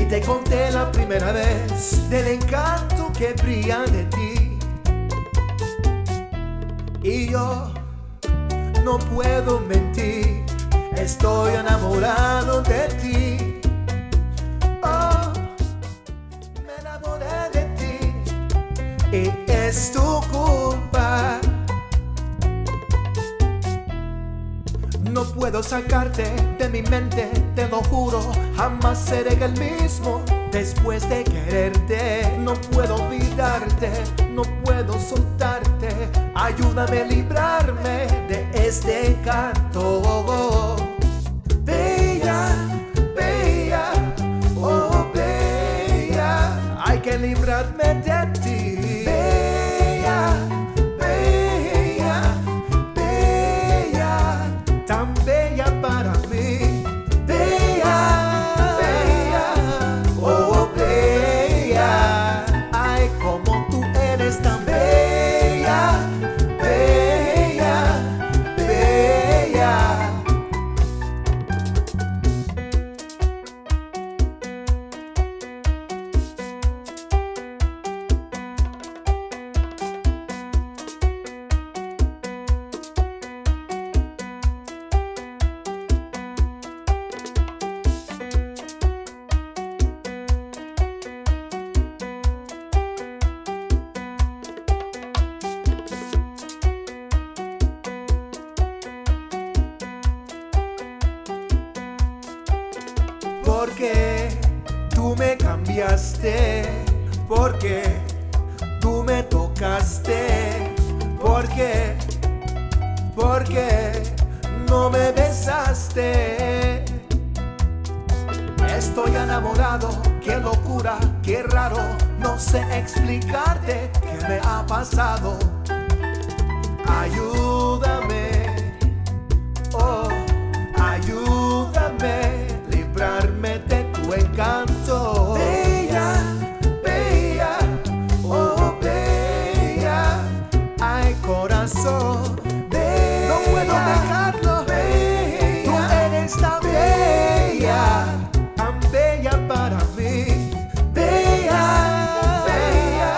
te conté la primera vez del encanto que brilla de ti. Y yo no puedo mentir, estoy enamorado de ti. Oh, me enamoré de ti y es tu culpa. No puedo sacarte de mi mente, te lo juro, jamás seré el mismo después de quererte. No puedo olvidarte, no puedo soltarte, ayúdame a librarme de este encanto. Bella, bella, oh bella, hay que librarme de ti. Bella, bella, bella, tan bella para mí. Bella, bella, oh bella, ay como tú eres tan bella, bella, bella. Porque tú me cambiaste, porque tú me tocaste, porque no me besaste. Estoy enamorado, qué locura, qué raro, no sé explicarte qué me ha pasado. Ayúdame, oh, ayúdame, librarme de tu encanto. Bella, bella, oh bella, ay corazón, bella, no puedo dejarlo, bella, tú eres tan bella, tan bella para mí. Bella, bella,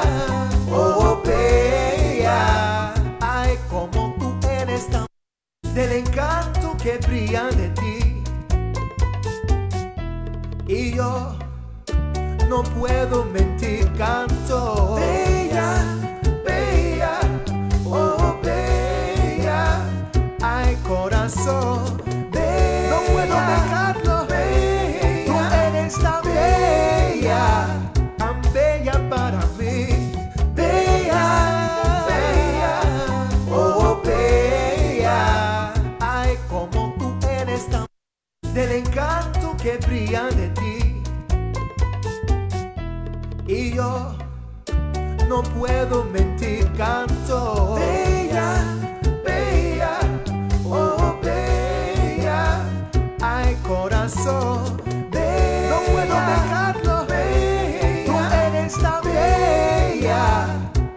oh bella, ay como tú eres tan del encanto que brilla de ti. Y yo no puedo mentir, canto. Bella, bella, oh bella, ay corazón, bella, no puedo dejarlo, bella, tú eres tan bella, tan bella para mí. Bella, bella, oh bella, ay como tú eres tan del encanto que brilla de ti. Y yo no puedo mentir, canto. Bella, bella, oh bella, ay corazón, bella, no puedo dejarlo, bella, tú eres tan bella,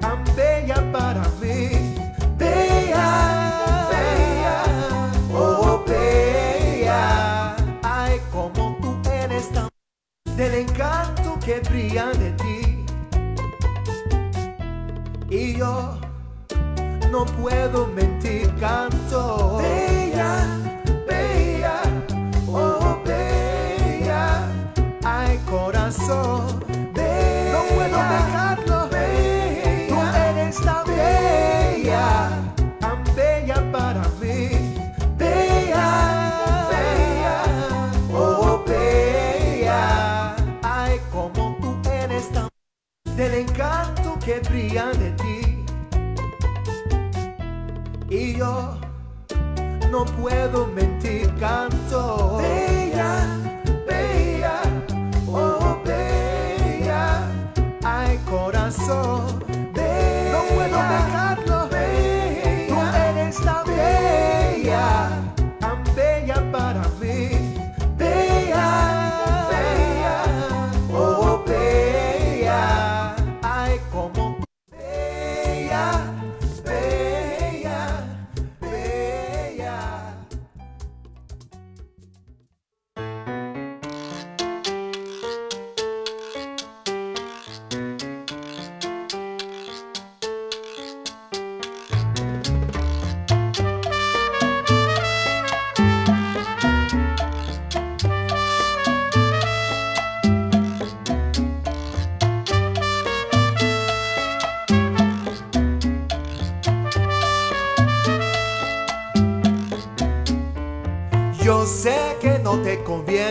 tan bella para mí. Bella, bella, oh bella, ay como tú eres tan del encanto que brilla de ti. Y yo no puedo mentir, canto. Bella, bella, oh bella, ay corazón, bella, no puedo dejarlo, bella, tú eres tan bella, tan bella para mí. Bella, bella, oh bella, ay como tú eres tan del encanto que brilla de ti. Y yo no puedo mentir, canto. Bella, bella, oh bella, ay corazón, bella, no puedo dejarlo, bella, tú eres tan bella, tan bella para mí. Bella, bella, oh bella, ay como tú, bella, bella, bella.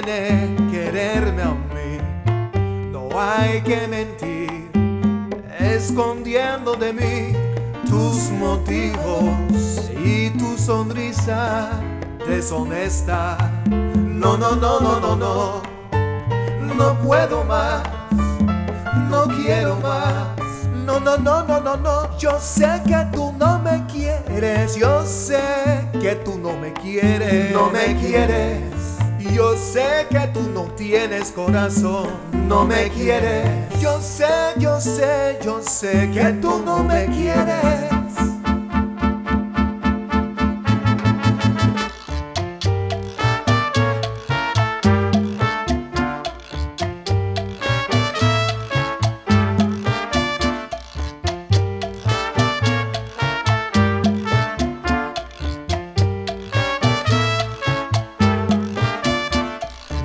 conviene quererme a mí. No hay que mentir, escondiendo de mí tus motivos y tu sonrisa deshonesta. No, no, no, no, no, no, no puedo más, no quiero más. No, no, no, no, no, no, yo sé que tú no me quieres, yo sé que tú no me quieres, no me quieres. Yo sé que tú no tienes corazón, no me quieres. Yo sé, yo sé, yo sé que tú no me quieres.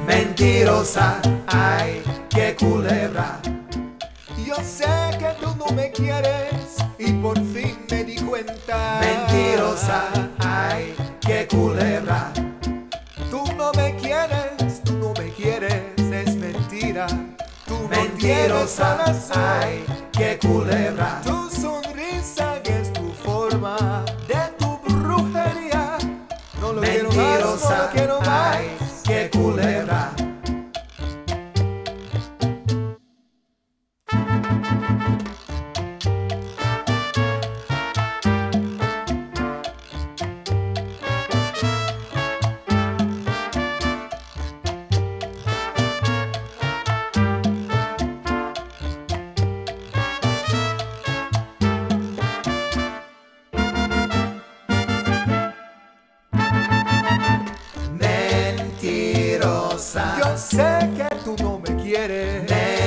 Mentirosa, ay, qué culebra. Yo sé que tú no me quieres y por fin me di cuenta. Mentirosa, ay, qué culebra. Tú no me quieres, tú no me quieres, es mentira. Tú mentirosa, ay, qué culebra. Tu sonrisa que es tu forma de tu brujería. No lo quiero más, no lo quiero más. Ay, qué culebra. Yo sé que tú no me quieres.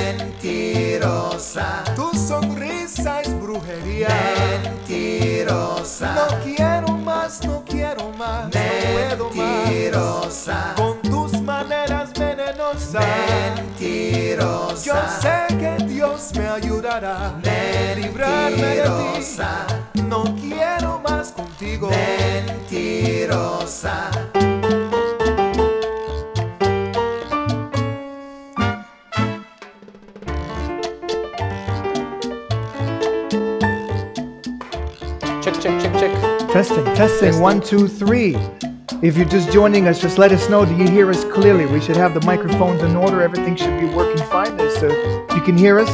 Mentirosa. Tu sonrisa es brujería. Mentirosa. No quiero más, no quiero más. No puedo más. Mentirosa. Con tus maneras venenosas. Mentirosa. Yo sé que Dios me ayudará a librarme de ti. No quiero más contigo. Mentirosa. Check. Testing. 1, 2, 3. If you're just joining us, just let us know. Do you hear us clearly? We should have the microphones in order. Everything should be working fine. So you can hear us.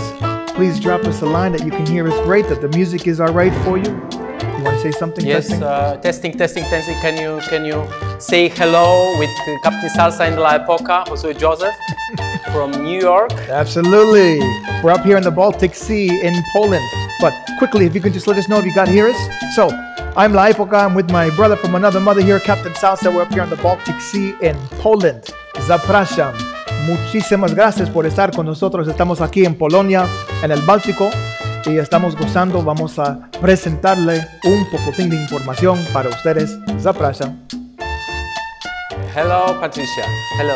Please drop us a line that you can hear us great, that the music is all right for you. You want to say something? Yes, testing. Can you say hello with Captain Salsa in La Época, Jose Joseph from New York? Absolutely. We're up here in the Baltic Sea in Poland. But quickly, if you can just let us know if you got to hear us. So, I'm La Época. I'm with my brother from another mother here, Captain Salsa. We're up here on the Baltic Sea in Poland. Zapraszam. Muchísimas gracias por estar con nosotros. Estamos aquí en Polonia, en el Báltico, y estamos gozando. Vamos a presentarle un poquitín de información para ustedes. Zapraszam. Hello, Patricia. Hello.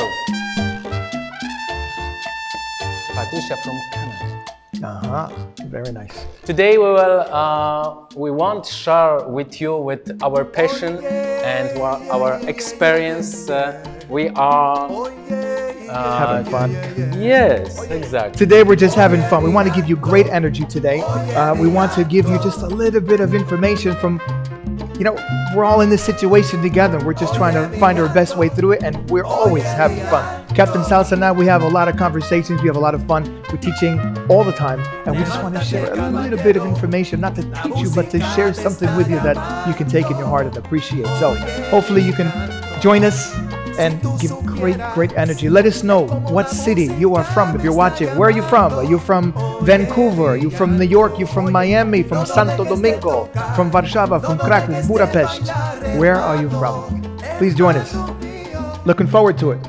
Patricia from Canada. Very nice. Today we want to share with you with our passion and our experience. We are having fun. Yes, exactly. Today we're just having fun. We want to give you great energy today. We want to give you just a little bit of information from, we're all in this situation together. We're just trying to find our best way through it, and we're always having fun. Captain Salsa and I, we have a lot of conversations. We have a lot of fun. We're teaching all the time, and we just want to share a little bit of information, not to teach you, but to share something with you that you can take in your heart and appreciate. So hopefully you can join us and give great energy. Let us know what city you are from if you're watching. Where are you from? Are you from Vancouver? Are you from New York? Are you from Miami? From Santo Domingo? From Warszawa? From Kraków? Budapest? Where are you from? Please join us. Looking forward to it.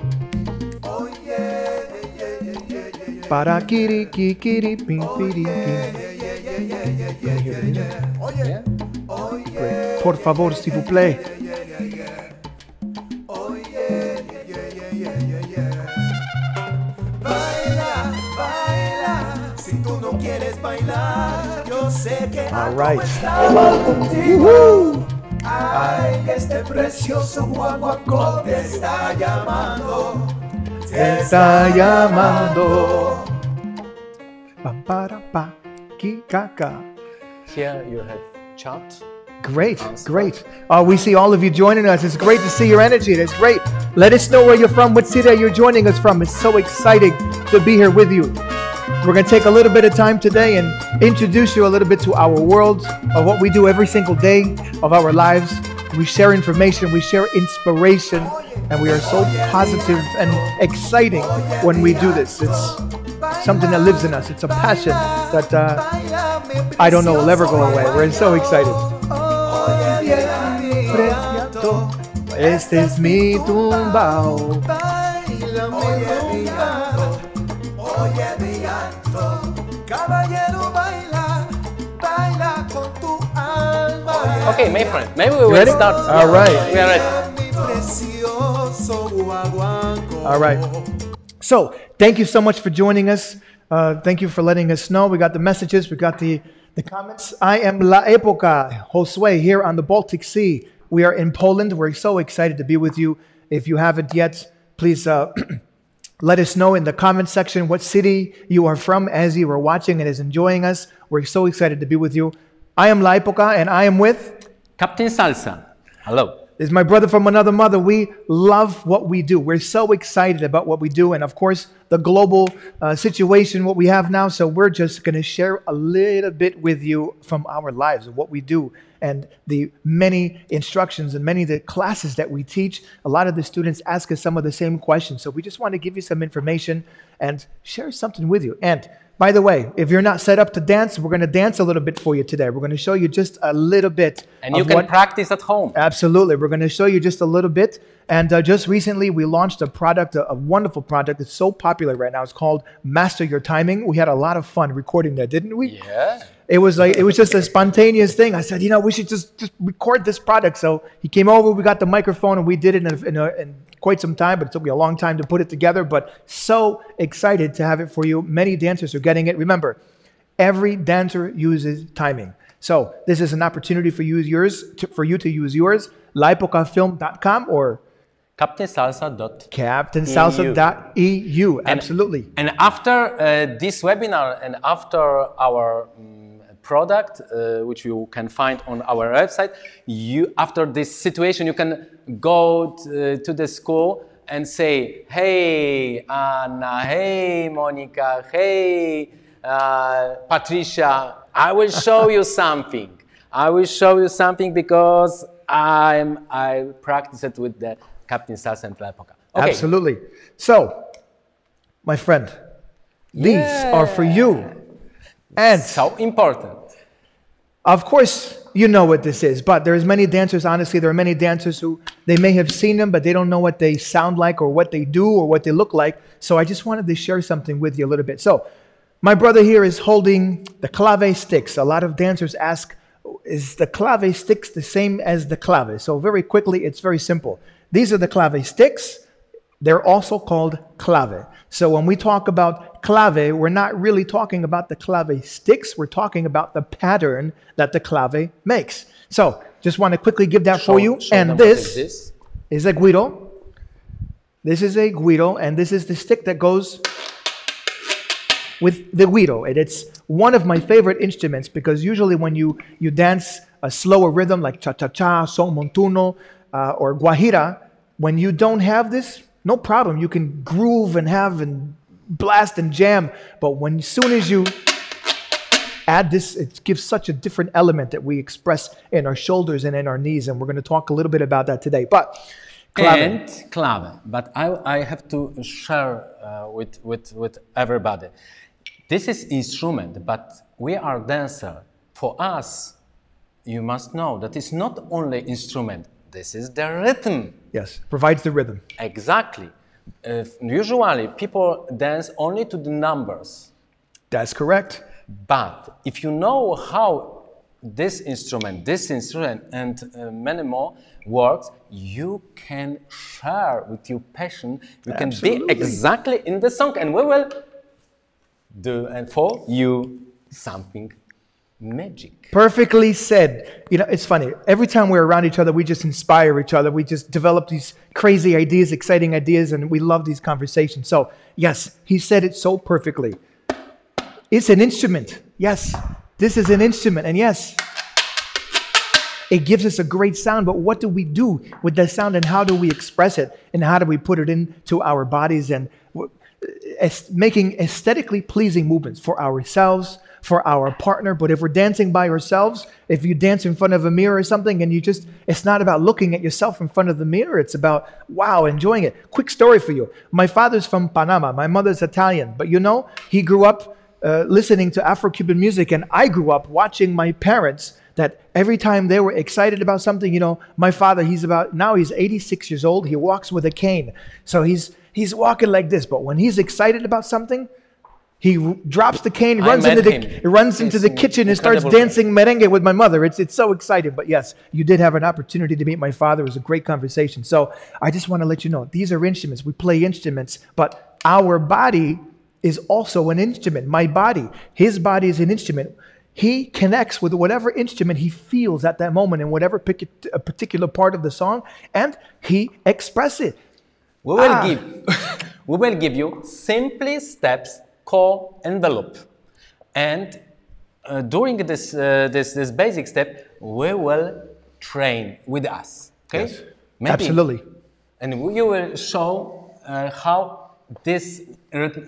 Para kiri kiri ping piri Great. Por favor, s'il vous plaît. All right. Ay, este precioso guaguaco te está llamando. te está llamando. Pam, para, pa, ki, ka, ka. Here you have chat. Great, great. We see all of you joining us. It's great to see your energy. That's great. Let us know where you're from, what city you're joining us from. It's so exciting to be here with you. We're going to take a little bit of time today and introduce you a little bit to our world of what we do every single day of our lives. We share information, we share inspiration, and we are so positive and exciting when we do this. It's something that lives in us. It's a passion that I don't know will ever go away. We're so excited. Este es mi tumbao. Okay, my friend, maybe we will ready? start. All right. We are ready. All right. So, thank you so much for joining us. Thank you for letting us know. We got the messages, we got the comments. I am La Época, Josue, here on the Baltic Sea. We are in Poland. We're so excited to be with you. If you haven't yet, please let us know in the comment section what city you are from as you are watching and is enjoying us. We're so excited to be with you. I am La Época, and I am with Captain Salsa. Hello. This is my brother from another mother. We love what we do. We're so excited about what we do. And of course, the global situation, what we have now. So we're just going to share a little bit with you from our lives of what we do and the many instructions and many of the classes that we teach. A lot of the students ask us some of the same questions. So we just want to give you some information and share something with you. And by the way, if you're not set up to dance, we're going to dance a little bit for you today. We're going to show you just a little bit. And you can practice at home. Absolutely. We're going to show you just a little bit. And just recently, we launched a product, a wonderful product. It's so popular right now. It's called Master Your Timing. We had a lot of fun recording that, didn't we? Yeah. It was just a spontaneous thing. I said, we should just record this product. So he came over, we got the microphone, and we did it in quite some time, but it took me a long time to put it together. But so excited to have it for you. Many dancers are getting it. Remember, every dancer uses timing. So this is an opportunity for you to use yours. laepocafilm.com or captainsalsa.eu. Absolutely. And after this webinar and after our product, which you can find on our website, after this situation, you can go to the school and say, hey, Anna, hey, Monica, hey, Patricia, I will show you something. I will show you something because I practice it with the Captain Salsa and La Época. Okay. Absolutely. So, my friend, these are for you. And so important. Of course, you know what this is, but there's many dancers, honestly, there are many dancers who they may have seen them, but they don't know what they sound like or what they do or what they look like. So I just wanted to share something with you a little bit. So my brother here is holding the clave sticks. A lot of dancers ask, is the clave sticks the same as the clave? So very quickly, it's very simple. These are the clave sticks. They're also called clave. So when we talk about clave, we're not really talking about the clave sticks. We're talking about the pattern that the clave makes. So just want to quickly give that for you. And this is a guiro. This is a guiro, and this is the stick that goes with the guiro. And it's one of my favorite instruments because usually when you dance a slower rhythm like cha-cha-cha, son montuno, or guajira, when you don't have this, no problem. You can groove and blast and jam. But as soon as you add this, it gives such a different element that we express in our shoulders and in our knees. And we're going to talk a little bit about that today. But clave. But I have to share with everybody. This is instrument, but we are dancer. For us, you must know that it's not only instrument. This is the rhythm. Yes, provides the rhythm. Exactly. Usually, people dance only to the numbers. That's correct. But if you know how this instrument, and many more works, you can share with your passion. You can be exactly in the song, and we will do and for you something magic. Perfectly said. You know, it's funny. Every time we're around each other, we just inspire each other. We just develop these crazy ideas, exciting ideas, and we love these conversations. So, yes, he said it so perfectly. It's an instrument. Yes, this is an instrument. And yes, it gives us a great sound. But what do we do with that sound, and how do we express it, and how do we put it into our bodies, and making aesthetically pleasing movements for ourselves, for our partner? But if we're dancing by ourselves, if you dance in front of a mirror or something, and it's not about looking at yourself in front of the mirror, it's about, wow, enjoying it. Quick story for you. My father's from Panama. My mother's Italian. But you know, he grew up listening to Afro-Cuban music, and I grew up watching my parents, that every time they were excited about something, you know, my father, he's 86 years old. He walks with a cane. So he's walking like this. But when he's excited about something, he drops the cane, runs into the kitchen and starts dancing merengue with my mother. It's so exciting. But yes, you did have an opportunity to meet my father. It was a great conversation. So I just want to let you know, these are instruments. We play instruments, but our body is also an instrument. My body, his body is an instrument. He connects with whatever instrument he feels at that moment in whatever a particular part of the song, and he expresses it. We will give you simply steps called envelope, and during this basic step, we will train with us. Okay, yes. Absolutely. And you will show how this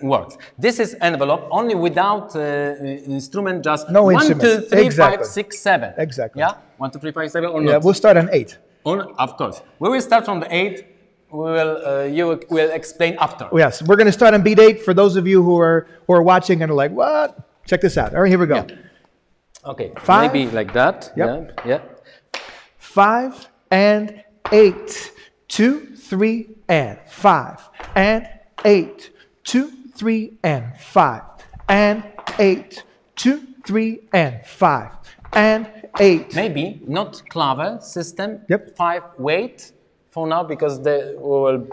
works. This is envelope only without instrument, just no 1, 2, 3, exactly. 5, 6, 7. Exactly. Yeah, 1, 2, 3, 5, 7, or not? Yeah, we'll start on 8. Of course. We will start from the 8. You will explain after. Yes, we're going to start on beat 8 for those of you who are watching and are like, what? Check this out. All right, here we go. Yeah. Okay, 5. Maybe like that. Yep. Yeah. 5 and 8. 2, 3 and 5 and 8. 2, 3 and 5 and 8. 2, 3 and 5 and 8. Maybe not clave system. Yep. 5 weight for now, because they will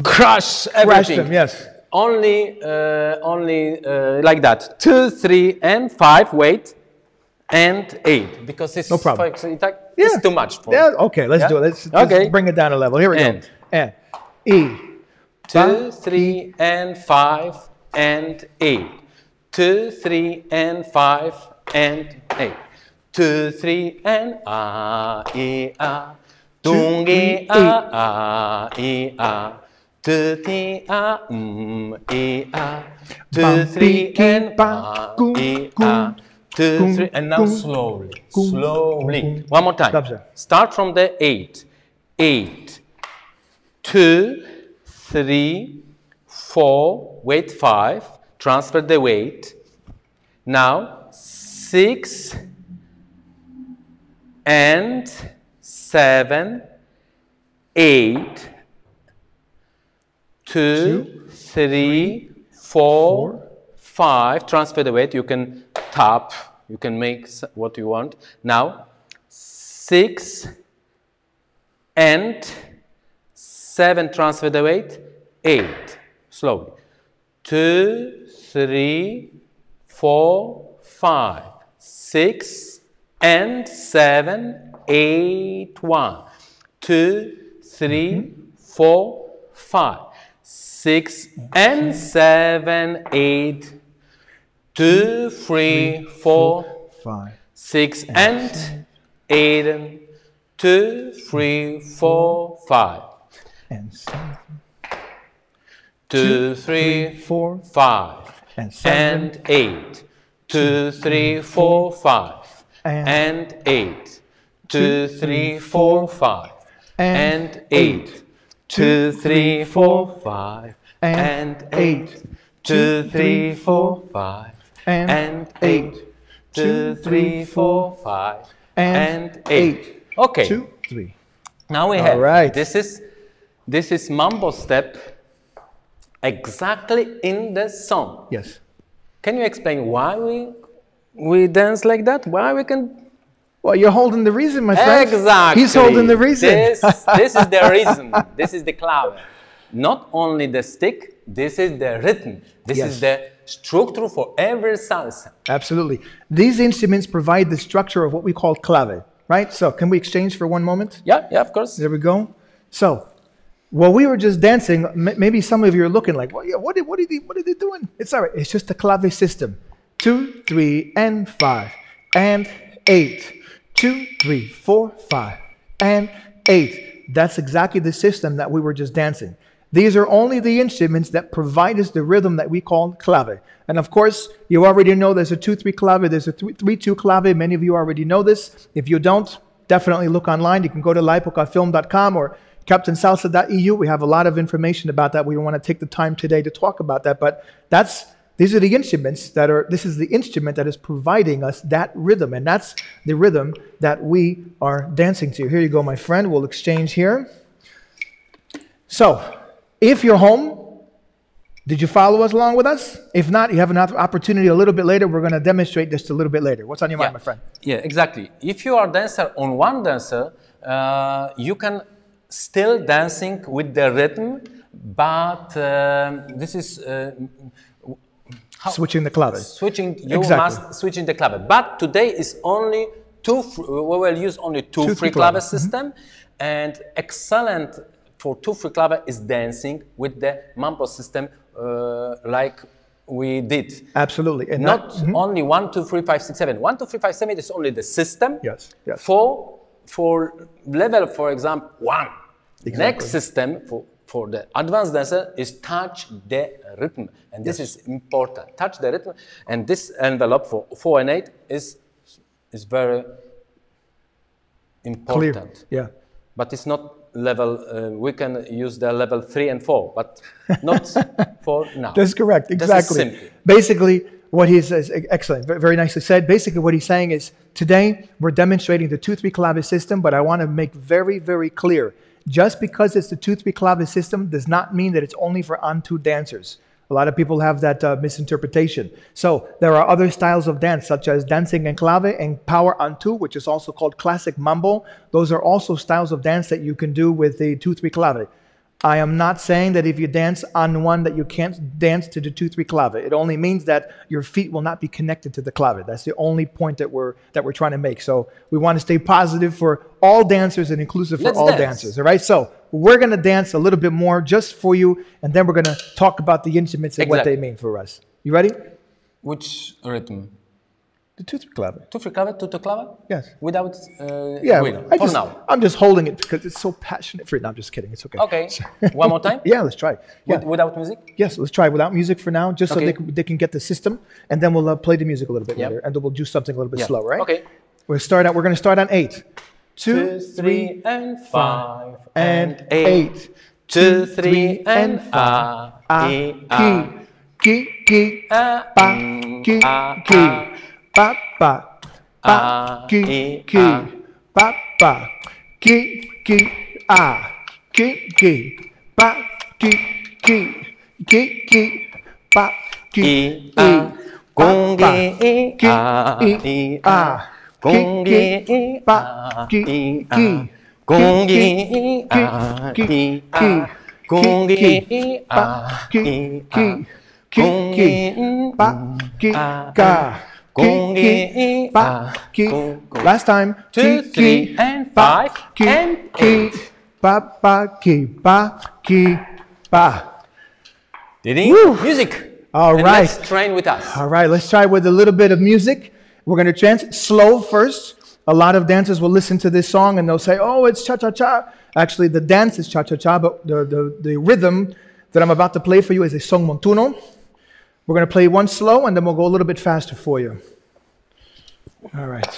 crush everything. Them, yes. Only like that. 2, 3 and 5 weight and 8, because it's no problem. It's too much for yeah. Okay, let's do it. Let's bring it down a level. Here we go. And E. 2, 3 and 5 and 8. 2, 3 and 5 and 8. 2, 3 and E A. Tung E A E A. 2, 3 E A. 2, 3 and E A. 2, 3 and now slowly. One more time. Start from the 8. 8. 2, 3, 4, weight 5, transfer the weight. Now 6 and 7, 8, 2, 3, 4, 5, transfer the weight. You can tap, you can make what you want. Now 6 and 7, transfer the weight. 8, slowly. 2, 3, 4, 5, 6 and 7, 8, 1, 2, 3, 4, 5, 6 and 7, 8, 2, 3, 4, 5, 6 and 8, 2, 3, 4, 5. And 7, 2, 3, 4, 5 and 8. 2, 3, 4, 5 and 8. 2, 3, 4, 5 and 8. 2, 3, 4, 5 and 8. 2, 3, 4, 5 and 8. 2, 3, 4, 5 and 8. Okay. 2, 3. Now we have this is mambo step exactly in the song. Yes. Can you explain why we dance like that? Why we can? Well, you're holding the reason, my friend. Exactly. He's holding the reason. This is the reason. This is the clave. Not only the stick. This is the rhythm. This is the structure for every salsa. Absolutely. These instruments provide the structure of what we call clave, right? So can we exchange for one moment? Yeah, of course. There we go. So while we were just dancing, maybe some of you are looking like, well, yeah, what are they doing? It's all right. It's just a clave system. 2, 3, and 5, and 8. 2, 3, 4, 5, and 8. That's exactly the system that we were just dancing. These are only the instruments that provide us the rhythm that we call clave. And of course, you already know there's a 2-3 clave, there's a 3-2 clave. Many of you already know this. If you don't, definitely look online. You can go to laepocafilm.com or captainsalsa.eu. We have a lot of information about that. We don't want to take the time today to talk about that, but these are the instruments this is the instrument that is providing us that rhythm, and that's the rhythm that we are dancing to. Here you go, my friend. We'll exchange here. So, if you're home, did you follow us along with us? If not, you have an opportunity a little bit later. We're going to demonstrate this a little bit later. What's on your mind, my friend? Yeah, exactly. If you are a dancer on one dancer, you can still dancing with the rhythm, but this is switching the clave. You must switching the clave. But today is only we will use only two free clave system, and excellent for 2 free clave is dancing with the mambo system like we did. Absolutely. And not only 1, 2, 3, 5, 6, 7. 1, 2, 3, 5, 7 is only the system. Yes. For level, for example, 1. Exactly. Next system for the advanced dancer is touch the rhythm, and this is important. Touch the rhythm, and this envelope for 4 and 8 is very important. Clear. Yeah. But it's not level. We can use the level 3 and 4, but not for now. That's correct. Exactly. Basically, what he says, excellent, very nicely said. Basically, what he's saying is today we're demonstrating the 2-3 clave system, but I want to make very, very clear. Just because it's the 2-3 clave system does not mean that it's only for on-two dancers. A lot of people have that misinterpretation. So there are other styles of dance, such as dancing en clave and power on-two, which is also called classic mambo. Those are also styles of dance that you can do with the 2-3 clave. I am not saying that if you dance on one that you can't dance to the 2-3 clave. It only means that your feet will not be connected to the clave. That's the only point that we're trying to make. So we want to stay positive for all dancers and inclusive for all dancers. All right. So we're going to dance a little bit more just for you, and then we're going to talk about the instruments and what they mean for us. You ready? Which rhythm? The 2-3 clave. 2-3 clave, 2-2 clave? Yes. Without now. I'm just holding it because it's so passionate for it. No, I'm just kidding. It's okay. Okay. One more time? Yeah, let's try. Yeah. Without music? Yes, let's try without music for now, just so they can get the system, and then we'll play the music a little bit later, and then we'll do something a little bit slower, right? Okay. We're going to start on 8. 2, 3, and 5, and 8. 2, 3, and 5. Ki, ba, ki. Ba ba ba ki ba ba ki ba ki ba ki gong ba Last time. 2, 3, and 5, and 8. Ba ba ki ba ki ba. Music. All right. Let's train with us. All right. Let's try with a little bit of music. We're going to chant slow first. A lot of dancers will listen to this song and they'll say, "Oh, it's cha cha cha." Actually, the dance is cha cha cha, but the rhythm that I'm about to play for you is a song montuno. We're going to play one slow, and then we'll go a little bit faster for you. All right.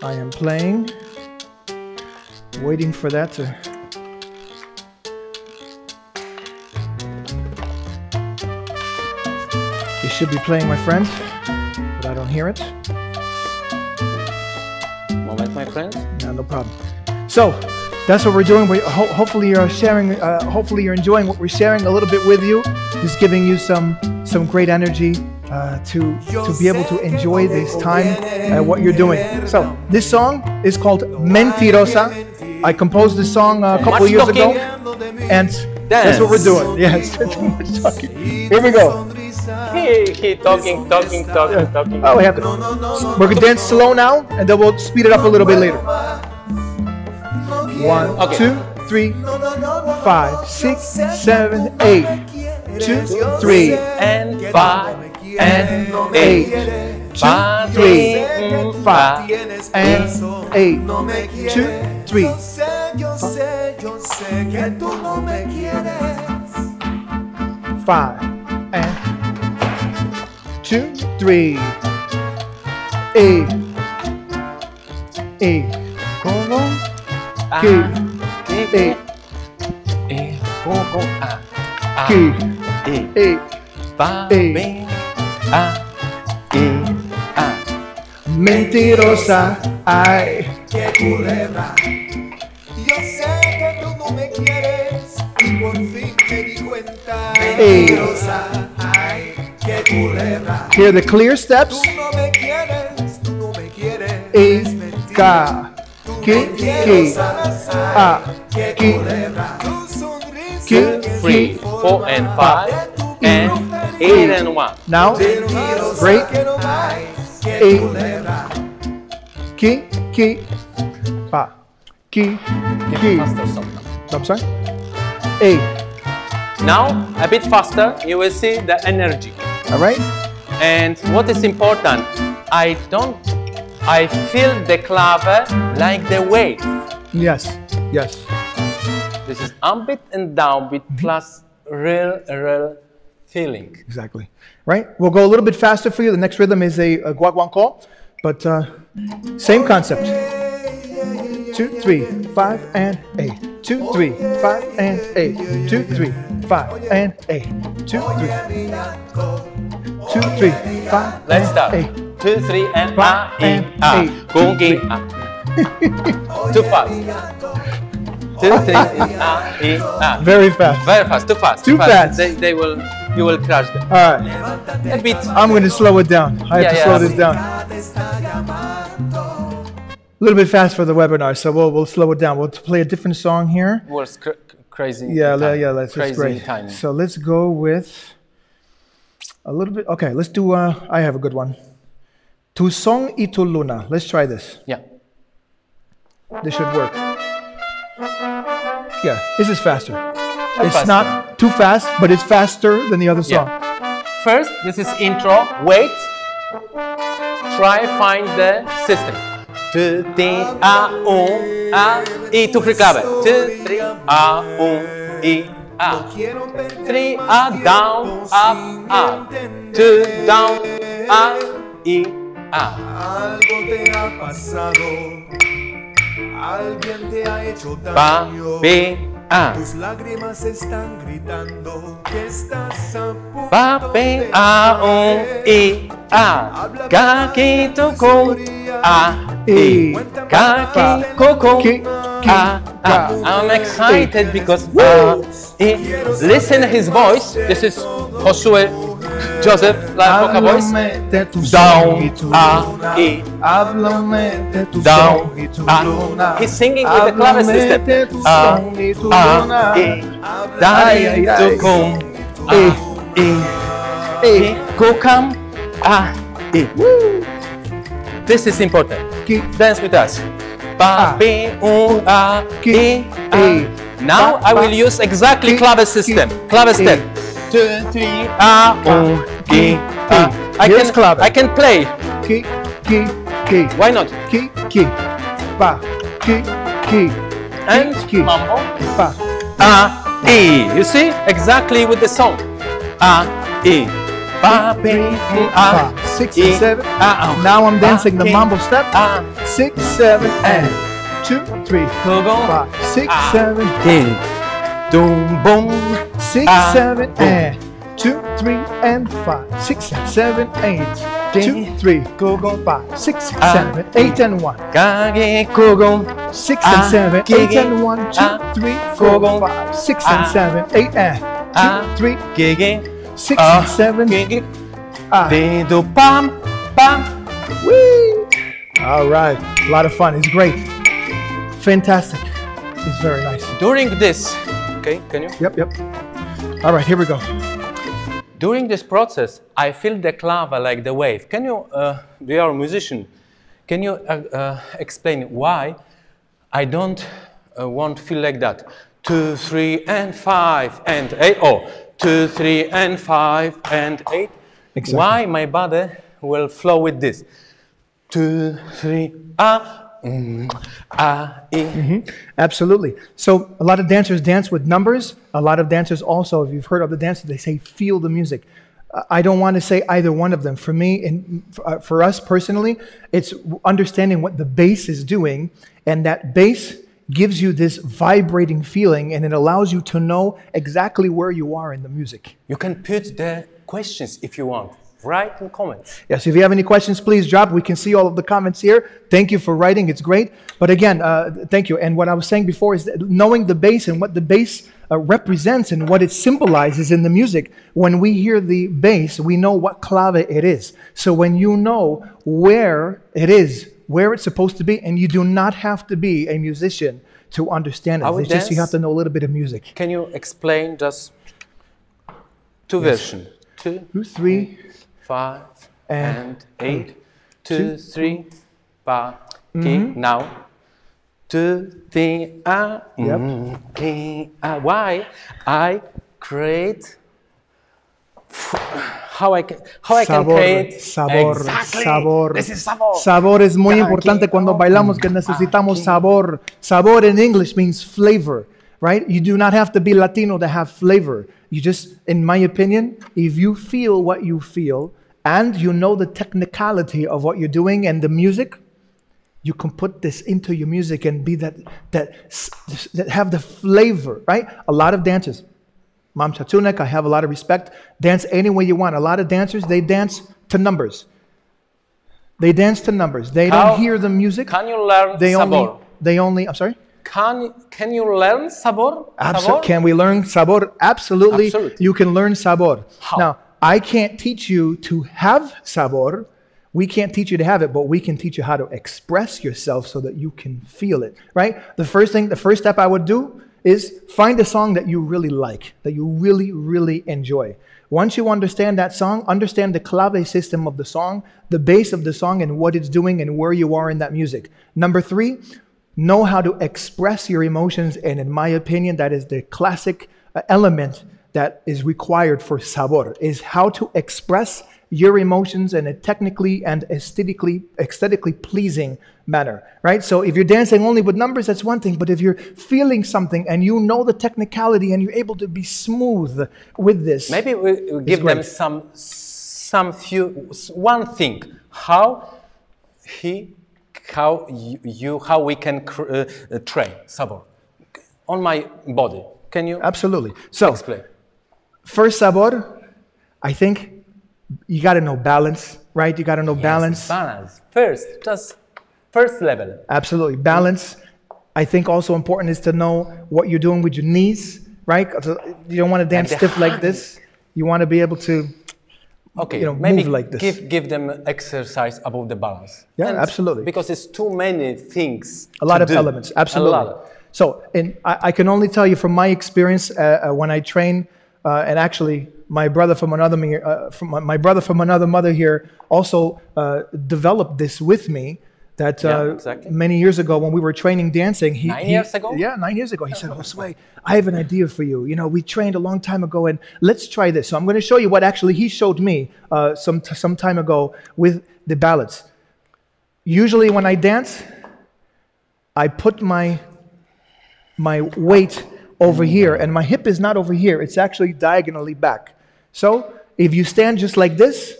I am playing. Waiting for that to... You should be playing, my friend, but I don't hear it. Moment, my friend. No problem. So, that's what we're doing. Hopefully you're sharing. Hopefully you're enjoying what we're sharing a little bit with you. Just giving you some great energy to be able to enjoy this time what you're doing. So this song is called Mentirosa. I composed this song a couple years ago, and That's what we're doing. Yes. Too much talking. Here we go. He talking. Oh, we have to. We're gonna dance slow now, and then we'll speed it up a little bit later. 1, Okay. 2, 3, 5, 6, 7, 8. 2, 3, And 5 and 8. 2, 3, 5 and 8. 2, 3. Yo sé que tú no me quieres. 5 and 2, 3, 8. 8. Como? Key. 8. Key. 8. Mentirosa. Ay. Que culebra. Yo sé que tú no me quieres y por fin me di cuenta. Mentirosa. Ay, que culebra. Hear the clear steps. Tú no me quieres, tú no me quieres. A, Es mentira. K, K, A, Que K, culebra. Tu sonrisa K, 3, 4 and 5 and 8 and 1. Now, mentirosa break. que no hay. Que A, culebra. K, K, A, K, K. Faster song now. I'm sorry. A. Now, a bit faster, you will see the energy. All right. And what is important, I feel the clave like the wave. Yes. Yes. This is upbeat and downbeat plus real feeling. Exactly. Right. We'll go a little bit faster for you. The next rhythm is a guaguancó, but same concept. 2, 3, 5 and 8. 2, 3, 5 and 8. 2, 3, 5 and 8. 2, 3. 2, 3, 5. Let's start. 8. 2, 3 and Five and eight. Cooking. Too fast. 2, 3 and Very fast. Very fast. Too fast. Too fast. You will crash them. All right. A bit. I'm going to slow it down. I have to slow this down. A little bit fast for the webinar, so we'll slow it down. We'll play a different song here. Was crazy. Yeah, time. that's crazy great. timing. So let's go with a little bit. Okay, let's do. I have a good one. Tu son y tu luna. Let's try this. Yeah. This should work. Yeah, this is faster. It's faster. not too fast, but it's faster than the other song. Yeah. First, this is intro. Wait. Try find the system. 2, 3, A, 1, A, y tu free clave. 2, 3, A, 1, y A. 3, A, down, up, up. 2, down, A, y A. Algo te ha pasado. Alguien te ha hecho Pa, daño. B, A. Tus lágrimas están gritando que estás a punto Pa, B, A, 1, y A. Kaki, tu, con, A. E, Kaki, koko, Ki, ah, ah. I'm excited because listen his voice. This is Josué Joseph, la poca voice. Down, ah, e, Háblame de tu down, son y tu ah. luna. He's singing with the clave system. de tu Ah, son y tu ah, luna. e, Ay, ay, daddy, ay. to come, E, e, go come, ah, e. This is important. Ki, Dance with us. Pa, Ah. B, U, A, Ki, E, A. E. Now I will use exactly Ki, clave system. ki, Clave E. step. 2, 3, A, U, E, A. Here's clave. I can play. ki, ki, ki. Why not? Ki, ki. Pa, ki, ki. And ki. mambo. Pa. A, E. You see? Exactly with the song. A, E. Pa, B, U, A. Pa. 6 E, and 7. A. Now I'm dancing the Ki, mambo step. A. 6, 7, and 2, 3, Go, go. 5, 6, Ah. 7, E. Doom, boom. 6, Ah. 7, and 2, 3, and 5, 6, and 7, 8, 2, 3, Go, go. 5, 6, Ah. 7, 8, and 1, Kage, go, go. 6 Ah. and 7, 8 Gigi. and 1, 2, Ah. 3, 4, Go, go. 5, 6 Ah. and 7, 8 and 2, Ah. 3, Gigi. 6 and 7, Gigi. ah. Do pam, pam. Whee! All right, a lot of fun. It's great, fantastic. It's very nice. During this Okay, can you? Yep, yep. All right, here we go. During this process, I feel the clave like the wave. Can you, you are a musician, can you explain why I don't want to feel like that? 2, 3, and 5, and 8. Oh, 2, 3, and 5, and 8. Exactly. Why my body will flow with this? 2, 3, Absolutely. So a lot of dancers dance with numbers. A lot of dancers also, if you've heard of the dancers, they say feel the music. I don't want to say either one of them. For me, and for us personally, it's understanding what the bass is doing, and that bass gives you this vibrating feeling, and it allows you to know exactly where you are in the music. You can put the questions if you want. Write in comments. Yes, if you have any questions, please drop. We can see all of the comments here. Thank you for writing. It's great. But again, thank you. And what I was saying before is that knowing the bass and what the bass represents and what it symbolizes in the music. When we hear the bass, we know what clave it is. So when you know where it is, where it's supposed to be, and you do not have to be a musician to understand it. It's just you have to know a little bit of music. Can you explain just two versions? 2, 3, 5, and 8. 2, 3, 5. Now. 2, 3, why I create? How I can create? Sabor, exactly. sabor. This is sabor. Sabor es muy importante cuando bailamos, que necesitamos sabor. Sabor in English means flavor, right? You do not have to be Latino to have flavor. You just, in my opinion, if you feel what you feel and you know the technicality of what you're doing and the music, you can put this into your music and be that have the flavor, right? A lot of dancers, Mam Chatunek, I have a lot of respect, dance any way you want. A lot of dancers, they dance to numbers. They dance to numbers. They don't hear the music. Can you learn sabor? I'm sorry? Can you learn sabor? Can we learn sabor? Absolutely. You can learn sabor. How? Now, I can't teach you to have sabor. We can't teach you to have it, but we can teach you how to express yourself so that you can feel it, right? The first step I would do is find a song that you really like, that you really, really enjoy. Once you understand that song, understand the clave system of the song, the bass of the song and what it's doing and where you are in that music. Number 3, know how to express your emotions, and in my opinion, that is the classic element that is required for sabor, is how to express your emotions in a technically and aesthetically pleasing manner, right? So if you're dancing only with numbers, that's one thing, but if you're feeling something and you know the technicality and you're able to be smooth with this, maybe we give them one thing, how we can train sabor on my body. Can you? Absolutely. So explain? First sabor, I think you got to know balance, right? You got to know balance. Balance. First level. Absolutely. Balance. I think also important is to know what you're doing with your knees, right? You don't want to dance stiff like this. You want to be able to, maybe move like this. Give them exercise about the balance. Yeah, absolutely. Because it's too many things. A lot of elements. Absolutely. So, I can only tell you from my experience when I train, and actually, my brother from another mother here also developed this with me. That many years ago when we were training dancing, 9 years ago? Yeah, 9 years ago. He said, Josue, I have an idea for you. We trained a long time ago, and let's try this. So I'm going to show you what actually he showed me some time ago with the ballads. Usually when I dance, I put my weight over here, and my hip is not over here. It's actually diagonally back. So if you stand just like this,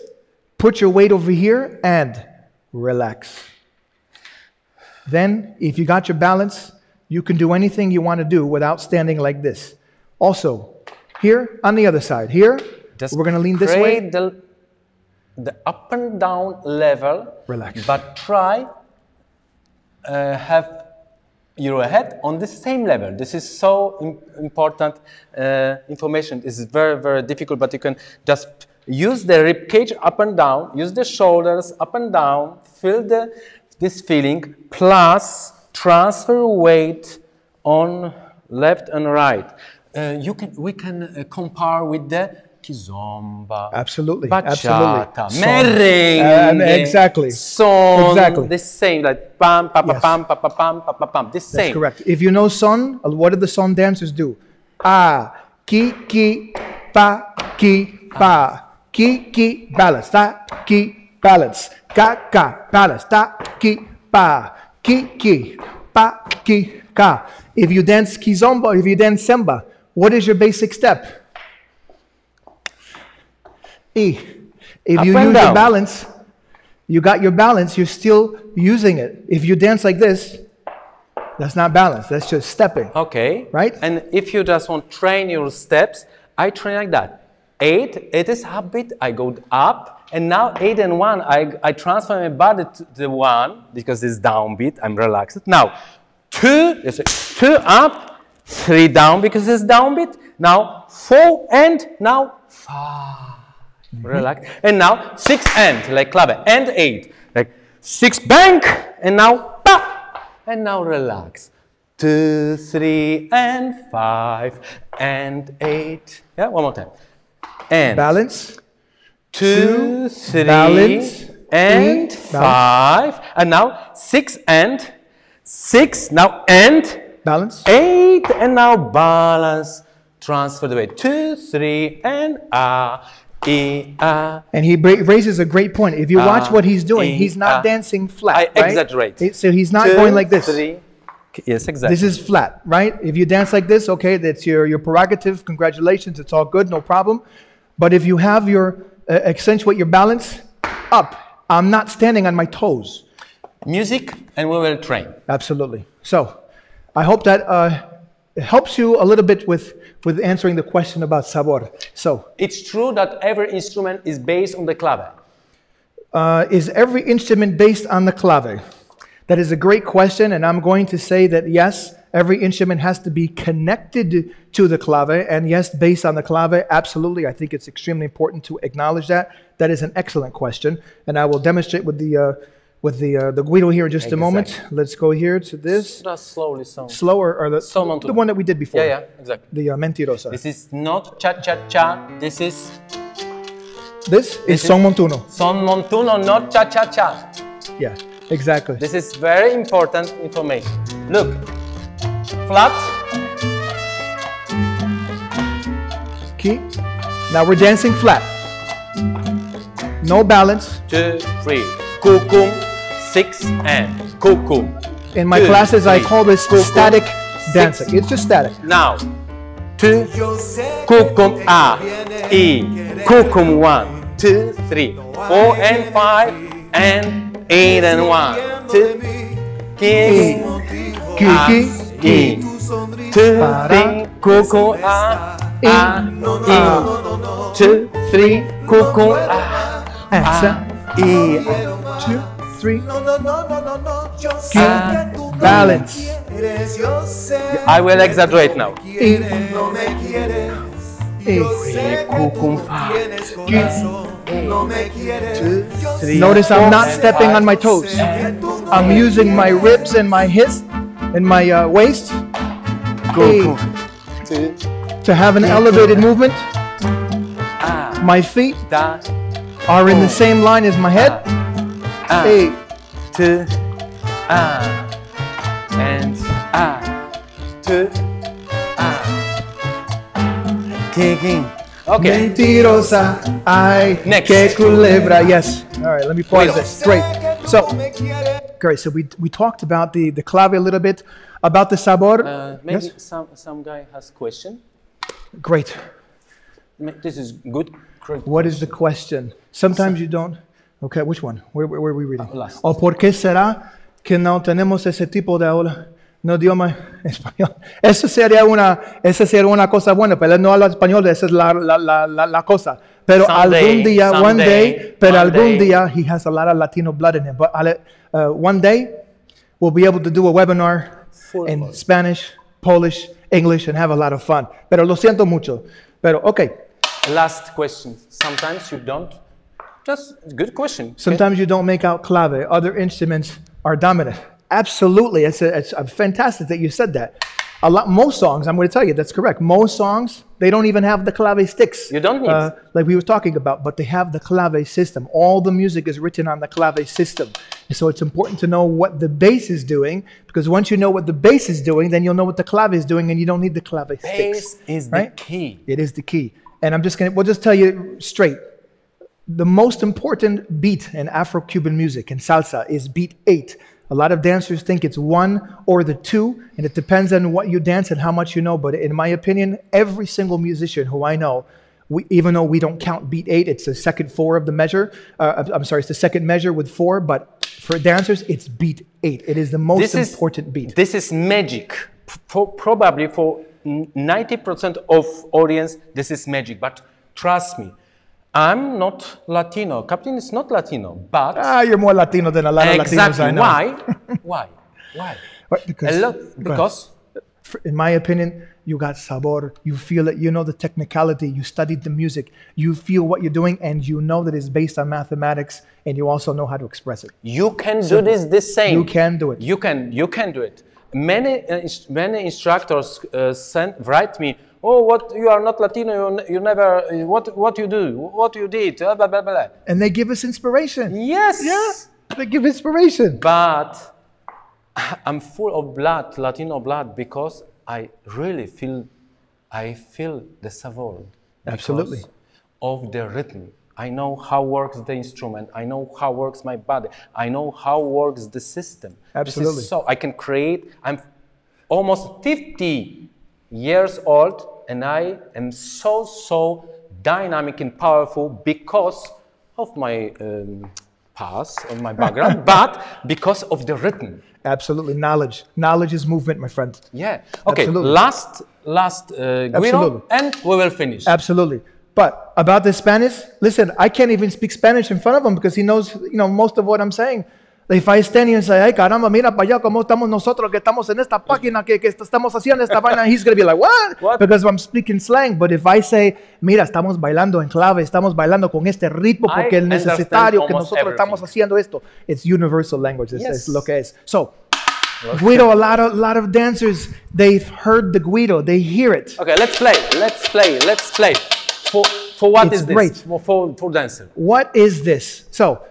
put your weight over here and relax. Then, if you got your balance, you can do anything you want to do without standing like this. Also, here on the other side, here, we're going to lean this way. The up and down level. Relax. But try have your head on the same level. This is so important information. It's very, very difficult, but you can just use the rib cage up and down, use the shoulders up and down, feel this feeling, plus transfer weight on left and right. we can compare with the kizomba, Absolutely, bachata, absolutely. merengue, exactly. son, Exactly. the same, like pam, pa, pa, Yes. pam, pa, pa, pam, pa, pa, pam, the same. That's correct. If you know son, what do the son dancers do? Ah, ki, pa, ki, balance, ta, ki, balance, ka, balance, ta, ki, pa, ki, pa, ki, ka. If you dance kizomba, if you dance samba, what is your basic step? E. If you use your balance, you got your balance, you're still using it. If you dance like this, that's not balance, that's just stepping. Okay. Right? And if you just want to train your steps, I train like that. 8, it is habit, I go up, and now 8 and 1, I transfer my body to the 1, because it's downbeat, I'm relaxed. Now, 2, 2 up, 3 down, because it's downbeat. Now, 4 and now 5. Relax. And now 6 and, like clave, and 8. Like 6 bank, and now pa, and now relax. 2, 3, and 5, and 8. Yeah, one more time. And Balance. 2, 3, balance, and 5. And now 6 and 6, now and Balance. 8, and now balance. Transfer the weight. 2, 3, and E, And he raises a great point. If you watch what he's doing, he's not dancing flat. I right? exaggerate. So he's not 2, going like this. 3. Yes, exactly. This is flat, right? If you dance like this, okay, that's your prerogative. Congratulations, it's all good, no problem. But if you have your accentuate your balance up, I'm not standing on my toes. Music, and we will train. Absolutely. So, I hope that it helps you a little bit with answering the question about sabor. So, It's true that every instrument is based on the clave. is every instrument based on the clave? That is a great question, and I'm going to say that yes, every instrument has to be connected to the clave, and yes, based on the clave, absolutely. I think it's extremely important to acknowledge that. That is an excellent question, and I will demonstrate with the guido here in just a moment. Let's go here to this. Just slowly, so. Slower, or the one that we did before. Yeah, exactly. The mentirosa. This is not cha-cha-cha. This is son montuno. son montuno, not cha-cha-cha. Yeah, exactly. This is very important information. Look, flat. Key. Now we're dancing flat. No balance. 2, 3, kukum, 6 and kukum. In my 2, classes, 3, I call this kukum, static 6. dancing. It's just static. Now, 2, kukum A, E, kukum 1, 2, 3, 4 and 5, and 8 and 1, 2, E, ki, E, 2, 3, kukum A, E, 2, 3, kukum E, 2, 3. Balance. I will exaggerate now. E, Kukum Notice I'm not stepping on my toes. I'm using my ribs and my hips and my waist to have an elevated movement. My feet are in the same line as my head. A, 2, and 2, kicking. Okay. Mentirosa, ay, Next. que culebra. Yes. All right, let me pause this. Great. So, great. So we talked about the clave a little bit, about the sabor. Maybe Yes? some guy has question. Great. This is good. Great. What is the question? Sometimes you don't. Okay, which one? Where are we reading? Last. ¿O por qué será que no tenemos ese tipo de aula? No idioma español. Esa sería una cosa buena, pero él no habla español, esa es la cosa. Pero algún día, one day, he has a lot of Latino blood in him. But one day, we'll be able to do a webinar in Spanish, Polish, English, and have a lot of fun. Pero lo siento mucho. Pero, okay. Last question. Sometimes you don't. Just good question. Sometimes you don't make out clave. Other instruments are dominant. Absolutely. It's fantastic that you said that. Most songs, I'm going to tell you, that's correct. Most songs, they don't even have the clave sticks. You don't need. Like we were talking about, but they have the clave system. All the music is written on the clave system. And so it's important to know what the bass is doing, because once you know what the bass is doing, then you'll know what the clave is doing, and you don't need the clave sticks. Bass is right? the key. It is the key. And we'll just tell you straight. The most important beat in Afro-Cuban music, in salsa, is beat 8. A lot of dancers think it's 1 or the 2, and it depends on what you dance and how much you know. But in my opinion, every single musician who I know, even though we don't count beat 8, it's the second 4 of the measure. I'm sorry, it's the second measure with 4, but for dancers, it's beat 8. It is the most important beat. This is magic. Probably for 90% of audience, this is magic. But trust me, I'm not Latino. Captain is not Latino, but... you're more Latino than a lot of Latinos I know. Why? Because, in my opinion, you got sabor, you feel it, you know the technicality, you studied the music, you feel what you're doing, and you know that it's based on mathematics, and you also know how to express it. You can do this the same. You can do it. You can do it. Many instructors write me, oh, what, you are not Latino, you never, what you do, what you did, blah, blah, blah. And they give us inspiration. Yes. Yeah, they give inspiration. But I'm full of blood, Latino blood, because I really feel the savor. Absolutely. Of the rhythm. I know how works the instrument. I know how works my body. I know how works the system. Absolutely. So I can create, I'm almost 50 years old, and I am so dynamic and powerful because of my past, of my background, but because of the rhythm. Absolutely. Knowledge is movement, my friend. Yeah. Okay. Absolutely. Last Guido, and we will finish. Absolutely. But about the Spanish, listen, I can't even speak Spanish in front of him because he knows, most of what I'm saying. If I stand here and say, ay, caramba, mira para allá cómo estamos nosotros que estamos en esta página que estamos haciendo esta vaina, he's going to be like, what? Because I'm speaking slang. But if I say, mira, estamos bailando en clave, estamos bailando con este ritmo porque el necesitario que nosotros estamos haciendo esto, it's universal language. Es lo que es. So, Guido, a lot of dancers, they've heard the Guido, they hear it. Okay, let's play. For what is this? Great. For dancer. What is this? So,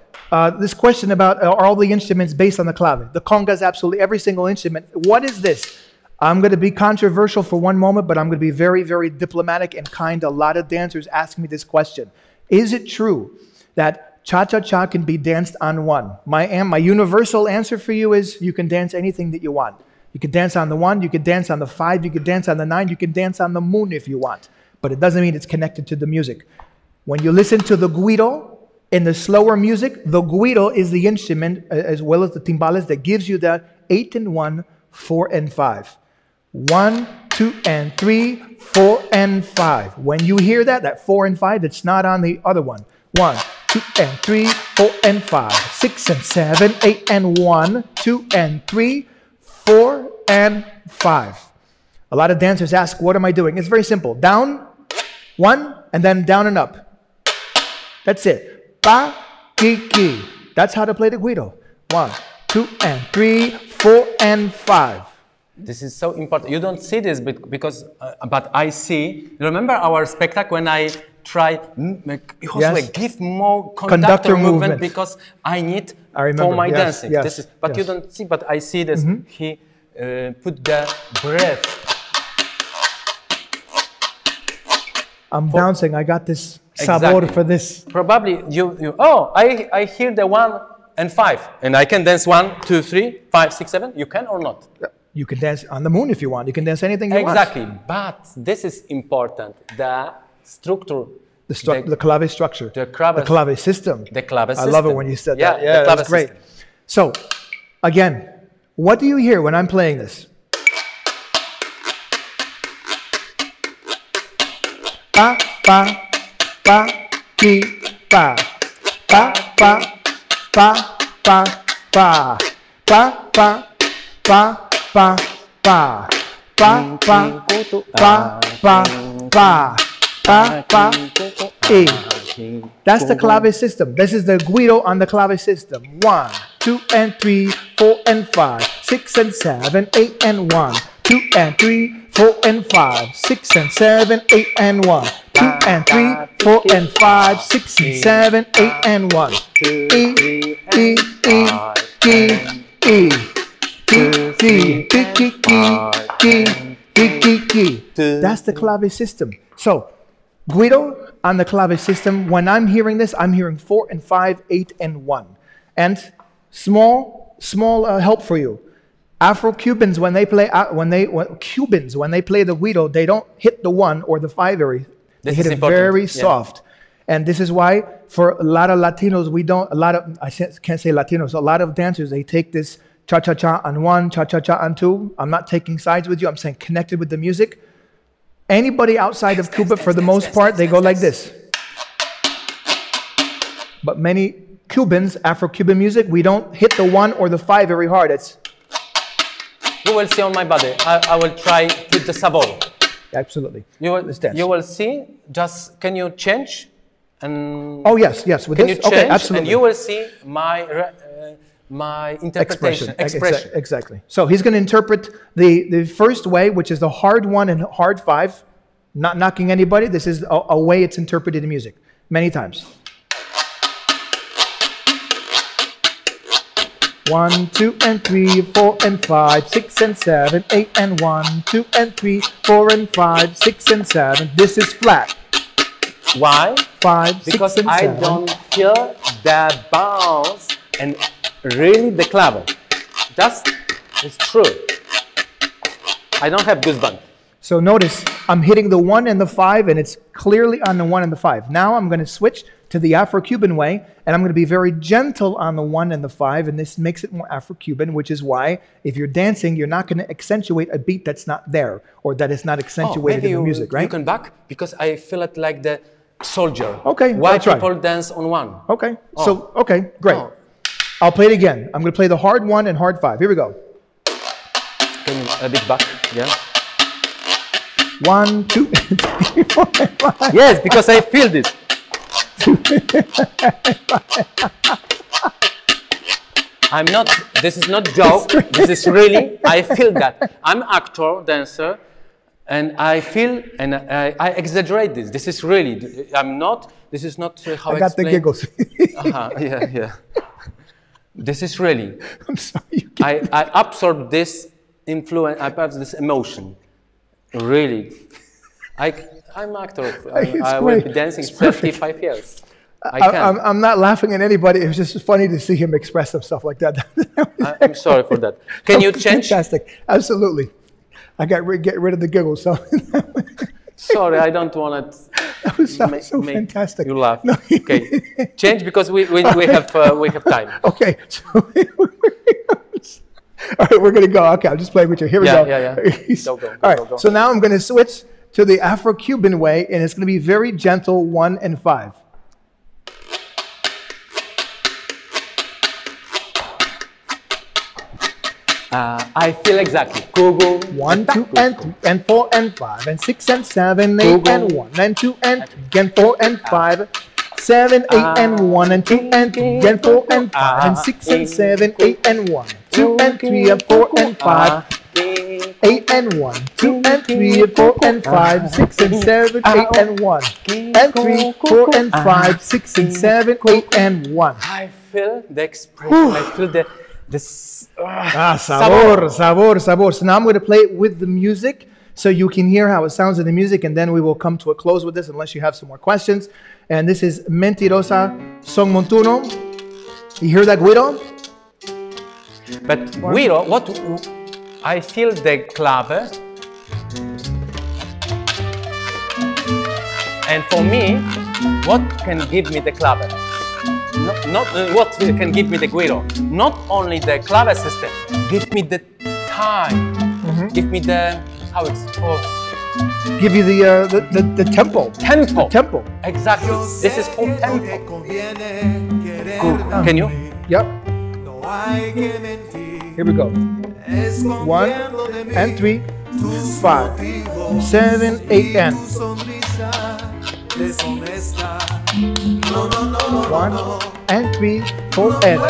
this question about are all the instruments based on the clave? The congas, absolutely every single instrument. What is this? I'm going to be controversial for one moment, but I'm going to be very, very diplomatic and kind. A lot of dancers ask me this question. Is it true that cha-cha-cha can be danced on one? My universal answer for you is you can dance anything that you want. You can dance on the 1, you can dance on the 5, you can dance on the 9, you can dance on the moon if you want. But it doesn't mean it's connected to the music. When you listen to the Guido, in the slower music, the Guido is the instrument, as well as the timbales, that gives you the 8 and 1, 4 and 5. 1, 2 and 3, 4 and 5. When you hear that 4 and 5, it's not on the other one. 1, 2 and 3, 4 and 5, 6 and 7, 8 and 1, 2 and 3, 4 and 5. A lot of dancers ask, what am I doing? It's very simple. Down, 1, and then down and up. That's it. Pa, ki, ki. That's how to play the Guido. 1, 2 and 3, 4 and 5. This is so important. You don't see this but I see. Remember our spectacle when I try give more conductor movement because I need for my dancing. You don't see, but I see this. He put the breath. I'm bouncing. I got this sabor for this. Probably I hear the 1 and 5, and I can dance 1, 2, 3, 5, 6, 7. You can or not? You can dance on the moon if you want. You can dance anything you want. Exactly, but this is important. The structure. The clave structure. The clave system. The clave system. I love it when you said that. Yeah, that's great. System. So, again, what do you hear when I'm playing this? Pa, pa, pa, ki, pa. Pa, pa, pa, pa, pa. Pa, pa, pa, pa, pa. Pa, pa, pa, pa, pa. Pa, pa, e. That's the clave system. This is the Guido on the clave system. 1, 2 and 3, 4 and 5, 6 and 7, 8 and 1, 2 and 3, 4 and 5, 6 and 7, 8 and 1. 2 and 3, 4 and 5, 6 and 7, 8 and 1. E, E, E, E, E. That's the clave system. So, Guido on the clave system. When I'm hearing this, I'm hearing 4 and 5, 8 and 1. And small help for you. Afro-Cubans when they play Cubans when they play the Guido, they don't hit the 1 or the 5 area. They hit it very soft. And this is why for a lot of Latinos, I can't say Latinos, a lot of dancers, they take this cha-cha-cha on 1, cha-cha-cha on 2. I'm not taking sides with you. I'm saying connected with the music. Anybody outside of Cuba, for the most part, they go like this. But many Cubans, Afro-Cuban music, we don't hit the 1 or the 5 very hard. It's... You will see on my body. I will try with the sabor. Absolutely. You will, Let's dance. You will see. Just can you change? And oh yes. With can this? You change? Okay, absolutely. And you will see my interpretation. Expression. Exactly. So he's going to interpret the first way, which is the hard 1 and hard 5. Not knocking anybody. This is a way it's interpreted in music many times. 1, 2 and 3, 4 and 5, 6 and 7, 8 and 1, 2 and 3, 4 and 5, 6 and 7. This is flat. Why? 5, because 6 and 7. I don't feel the bounce and really the clave. It's true. I don't have goosebumps. So notice I'm hitting the 1 and the 5, and it's clearly on the 1 and the 5. Now I'm going to switch to the Afro-Cuban way, and I'm going to be very gentle on the 1 and the 5, and this makes it more Afro-Cuban, which is why if you're dancing, you're not going to accentuate a beat that's not there, or that is not accentuated in the music, right? You can back, because I feel it like the soldier. Okay, why people dance on 1. Okay, so, okay, great. Oh. I'll play it again. I'm going to play the hard 1 and hard 5. Here we go. Can you, a bit back, yeah? 1, 2, 3, 4, 5. Yes, because I feel this. This is not joke, this is really, I feel that. I'm actor, dancer, and I feel, and I exaggerate this. This is really, this is not how I got the giggles. Yeah. This is really. I'm sorry. I absorb this influence, I absorb this emotion. Really. I'm an actor. I will be dancing 35 years. I'm not laughing at anybody. It was just funny to see him express himself like that. I'm sorry for that. Can you change? Fantastic. Absolutely. I get rid of the giggles. So. Sorry, I don't want to. That was so fantastic. You laugh. No. Okay. Change because we have time. Okay. So all right, we're going to go. Okay, I'm just playing with you. Here we go. Yeah. Go. All right, so now I'm going to switch to the Afro-Cuban way, and it's going to be very gentle, 1 and 5. I feel exactly. Google. 1, 2, and 3, and 4, and 5, and 6, and 7, 8, and 1, and 2, and 3, and 4, and 5, 7, 8, and 1, and 2, and 3, and 4, and 5, and 6, and 7, 8, and 1, 2, and 3, and 4, and 5, 8 and 1, 2 and 3, and 4, and 5, 6 and 7, 8 and 1, and 3, 4, and 5, 6 and 7, 8 and 1. I feel the expression. I feel the sabor. So now I'm going to play it with the music so you can hear how it sounds in the music, and then we will come to a close with this unless you have some more questions. And this is Mentirosa Son Montuno. You hear that, Guido? But Guido, what I feel the clave, and for me, what can give me the clave? Not what can give me the Guido. Not only the clave system, give me the time. Give me the give you the tempo. Tempo. Exactly. This is called tempo. Can you? Yep. Here we go. 1 and 3, 5, 7, 8 and 1 and 3, 4 and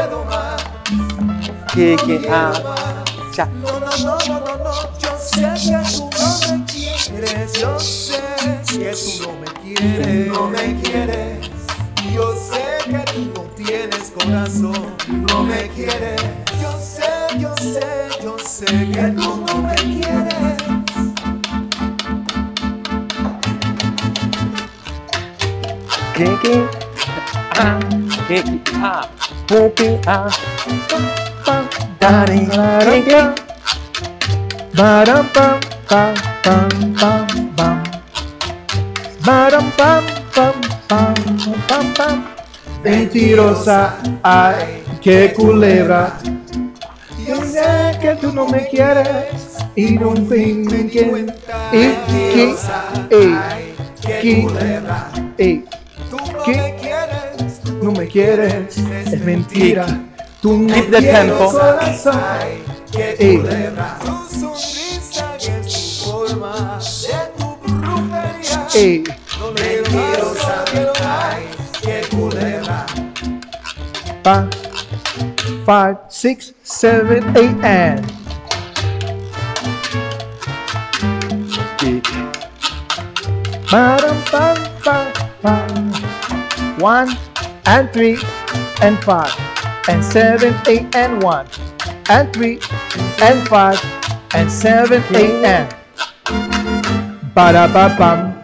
Yo sé que tú no me quieres, no me quieres. Yo sé que tú no tienes corazón, no me quieres. Yo sé, yo sé, yo sé que tú no me quieres. Kiki, ah, kiki, ah, pupi, ah, pam, daddy, kiki. Ba-dum, bum, bum, bum, bum, bum. Ba-dum, bum, bum, bum, bum, bum. Mentirosa, ay, qué culebra. Yo sé que tú no me quieres y no me quieres. Tú no me quieres, No me quieres, es mentira. Tú no Keep the tienes tempo. corazón. qué culebra. Tu sonrisa es tu forma de tu brujería. No me mentirosa, ay, qué culebra. 5, 6, 7, 8, and Ba-dum, bum, bum, bum. 1 and 3 and 5 and 7, 8 and 1 and 3 and 5 and 7, 8 and ba-da-ba-bum.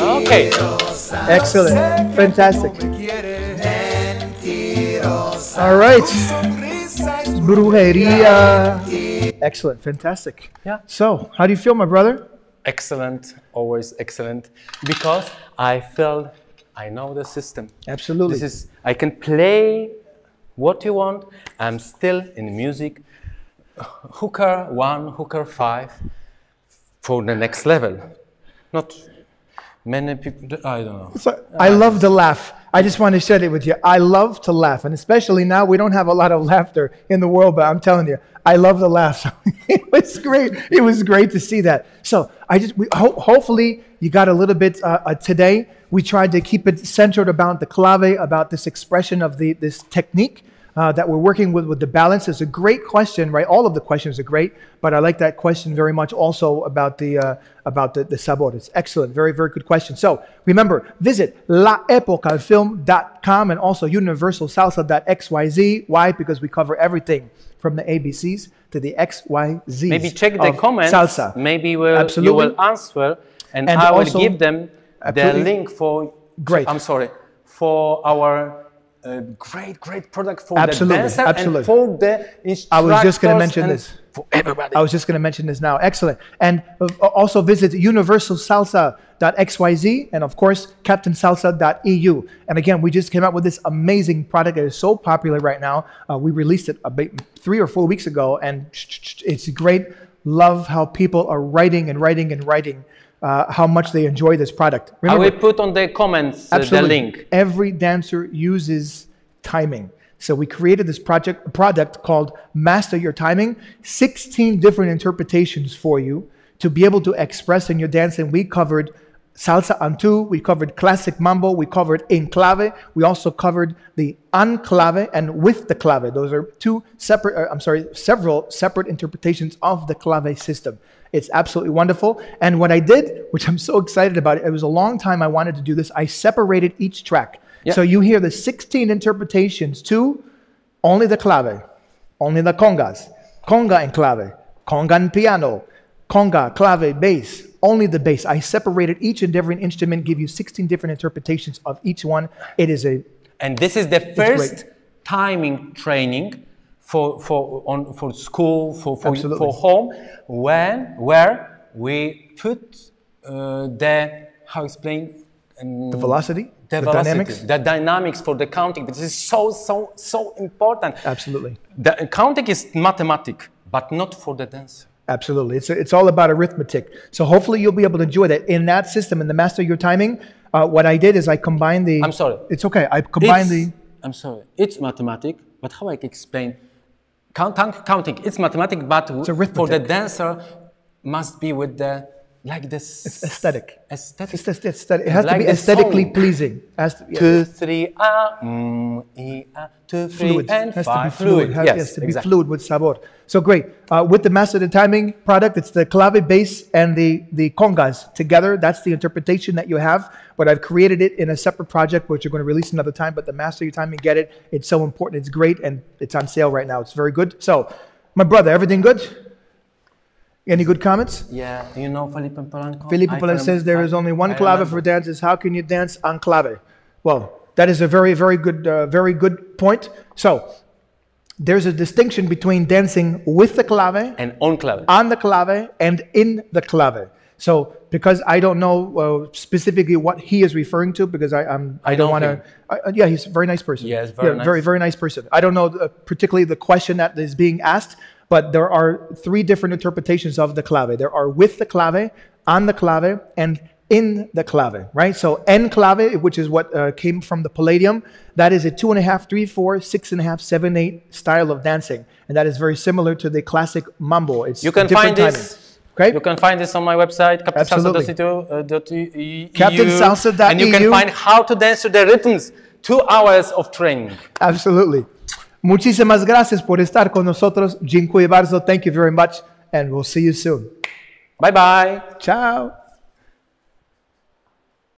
Okay. Excellent. Fantastic. All right. Brujeria. Excellent. Fantastic. Yeah. So, how do you feel, my brother? Excellent, always excellent. Because I felt I know the system. Absolutely. I can play what you want. I'm still in music. Hooker 1, hooker 5 for the next level. Not many people, I don't know. So, I love to laugh. I just want to share it with you. I love to laugh, and especially now we don't have a lot of laughter in the world, but I'm telling you, I love to laugh. So it was great. It was great to see that. So hopefully you got a little bit today. We tried to keep it centered about the clave, about this expression of this technique that we're working with the balance. It's a great question, right? All of the questions are great, but I like that question very much also about the sabor. It's excellent. Very, very good question. So remember, visit laepocalfilm.com and also universalsalsa.xyz. Why? Because we cover everything from the ABCs to the XYZs. Maybe check the comments. Salsa. Maybe you will answer, and I will give them the link for. Great. I'm sorry, for our great product for the dancer and for the instructors. I was just going to mention this. For everybody. I was just going to mention this now. Excellent. And also visit universalsalsa.xyz and of course captainsalsa.eu. And again, we just came out with this amazing product that is so popular right now. We released it about 3 or 4 weeks ago, and it's great. Love how people are writing how much they enjoy this product. Remember, I will put on the comments the link. Every dancer uses timing. So we created this product called Master Your Timing, 16 different interpretations for you to be able to express in your dance. And we covered salsa antu, we covered classic mambo, we covered en clave, we also covered the enclave and with the clave. Those are several separate interpretations of the clave system. It's absolutely wonderful. And what I did, which I'm so excited about, it was a long time I wanted to do this, I separated each track. Yep. So you hear the 16 interpretations to only the clave, only the congas, conga and clave, conga and piano, conga, clave, bass, only the bass. I separated each and every instrument, give you 16 different interpretations of each one. And this is the first timing training for school, for home, where we put the velocity, the dynamics for the counting. This is so important. Absolutely. The counting is mathematic, but not for the dancer. Absolutely. It's all about arithmetic. So hopefully you'll be able to enjoy that. In that system, in the Master Your Timing, what I did is I combined the... I'm sorry. It's okay. I combined I'm sorry. It's mathematic, but how I can explain? Counting, it's mathematic, but for the dancer must be with the Like this. It's aesthetic. Aesthetic. It's aesthetic. It has Like to be the aesthetically song. pleasing. Has to, 2, 3, 2, 3, fluid. and Has 5. to be fluid. Yes, Has to be exactly. fluid with sabor. So great. With the Master the Timing product, it's the clave bass and the congas together. That's the interpretation that you have. But I've created it in a separate project, which you're going to release another time. But the Master Your Timing, get it. It's so important. It's great. And it's on sale right now. It's very good. So, my brother, everything good? Any good comments? Yeah, you know Felipe Polanco? Felipe Polanco says there is only one clave for dances. How can you dance on clave? Well, that is a very good point. So, there's a distinction between dancing with the clave And on clave. on the clave and in the clave. So, because I don't know specifically what he is referring to, because I don't want to. Yeah, he's a very nice person. Yes, very nice. Very nice person. I don't know particularly the question that is being asked, but there are 3 different interpretations of the clave. There are with the clave, on the clave, and in the clave, right? So en clave, which is what came from the Palladium, that is a 2.5, 3, 4, 6.5, 7, 8 style of dancing, and that is very similar to the classic mambo. It's You can different find timing. this. Okay? You can find this on my website, Absolutely. captainsalsa.eu. captainsalsa.eu. And you can find how to dance to the rhythms. 2 hours of training. Absolutely. Muchísimas gracias por estar con nosotros. Dziękuję bardzo. Thank you very much, and we'll see you soon. Bye bye. Ciao.